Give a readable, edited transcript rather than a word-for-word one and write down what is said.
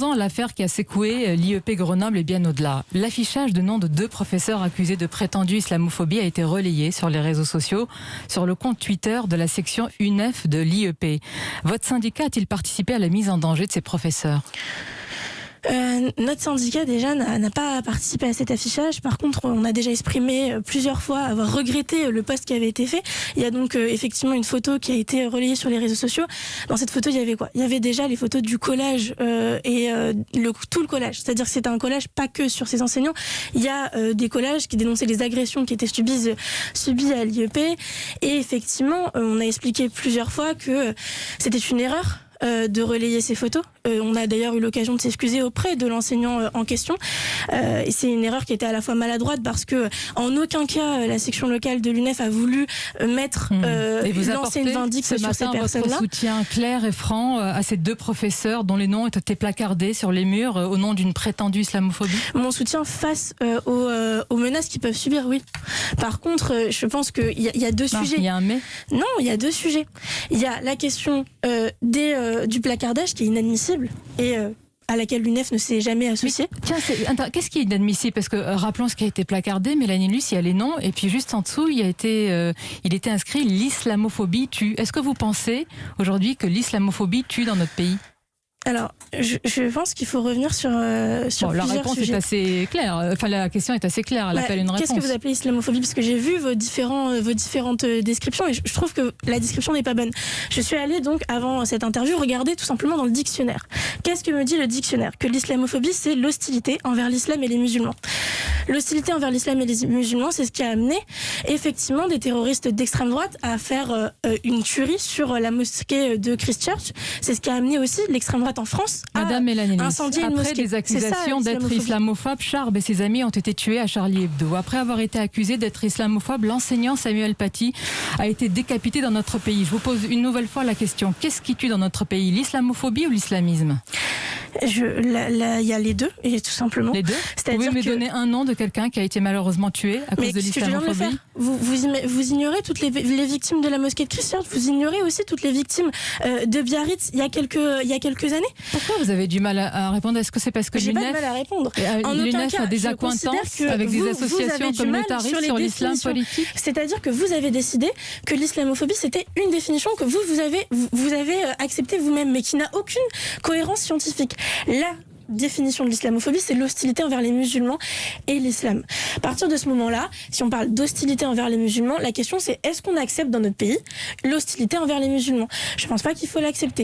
L'affaire qui a secoué l'IEP Grenoble et bien au-delà. L'affichage de noms de 2 professeurs accusés de prétendue islamophobie a été relayé sur les réseaux sociaux, sur le compte Twitter de la section UNEF de l'IEP. Votre syndicat a-t-il participé à la mise en danger de ces professeurs ? Notre syndicat déjà n'a pas participé à cet affichage. Par contre, on a déjà exprimé plusieurs fois avoir regretté le post qui avait été fait. Il y a donc effectivement une photo qui a été relayée sur les réseaux sociaux. Dans cette photo, il y avait quoi ? Il y avait déjà les photos du collage tout le collage. C'est-à-dire que c'était un collage pas que sur ces enseignants. Il y a des collages qui dénonçaient les agressions qui étaient subies à l'IEP. Et effectivement, on a expliqué plusieurs fois que c'était une erreur de relayer ces photos. On a d'ailleurs eu l'occasion de s'excuser auprès de l'enseignant en question. Et c'est une erreur qui était à la fois maladroite parce que en aucun cas la section locale de l'UNEF a voulu mettre lancer une vindicte sur ces personnes-là. Votre soutien clair et franc à ces 2 professeurs dont les noms ont été placardés sur les murs au nom d'une prétendue islamophobie. Mon soutien face aux menaces qu'ils peuvent subir, oui. Par contre, je pense qu'il y a 2 sujets. Il y a un mais ? Non, il y a 2 sujets. Il y a la question du placardage qui est inadmissible et à laquelle l'UNEF ne s'est jamais associée. Qu'est-ce qui est inadmissible ? Parce que rappelons ce qui a été placardé, Mélanie Luce, il y a les noms, et puis juste en dessous, il était inscrit « L'islamophobie tue ». Est-ce que vous pensez aujourd'hui que l'islamophobie tue dans notre pays ? Alors, je pense qu'il faut revenir sur plusieurs sujets. La réponse est assez claire. Enfin, la question est assez claire. Elle appelle une réponse. Qu'est-ce que vous appelez islamophobie ? Parce que j'ai vu vos différentes descriptions et je trouve que la description n'est pas bonne. Je suis allée donc, avant cette interview, regarder tout simplement dans le dictionnaire. Qu'est-ce que me dit le dictionnaire ? Que l'islamophobie, c'est l'hostilité envers l'islam et les musulmans. L'hostilité envers l'islam et les musulmans, c'est ce qui a amené effectivement des terroristes d'extrême droite à faire une tuerie sur la mosquée de Christchurch. C'est ce qui a amené aussi l'extrême droite en France Madame Mélanie Luce, incendier une mosquée. Après des accusations d'être islamophobe, Charb et ses amis ont été tués à Charlie Hebdo. Après avoir été accusé d'être islamophobe, l'enseignant Samuel Paty a été décapité dans notre pays. Je vous pose une nouvelle fois la question. Qu'est-ce qui tue dans notre pays ? L'islamophobie ou l'islamisme ? Il y a les 2, et tout simplement. Les 2 ? Vous pouvez me donner un nom de quelqu'un qui a été malheureusement tué à cause de l'islamophobie ? Vous ignorez toutes les victimes de la mosquée de Christchurch. Vous ignorez aussi toutes les victimes de Biarritz il y a quelques années. Pourquoi vous avez du mal à répondre ? Est-ce que c'est parce que j'ai pas de mal à répondre. En aucun cas, a des accointances avec des associations communautaristes sur l'islam politique ? C'est-à-dire que vous avez décidé que l'islamophobie c'était une définition que vous avez acceptée vous-même, mais qui n'a aucune cohérence scientifique. La définition de l'islamophobie, c'est l'hostilité envers les musulmans et l'islam. À partir de ce moment-là, si on parle d'hostilité envers les musulmans, la question c'est est-ce qu'on accepte dans notre pays l'hostilité envers les musulmans ? Je ne pense pas qu'il faut l'accepter.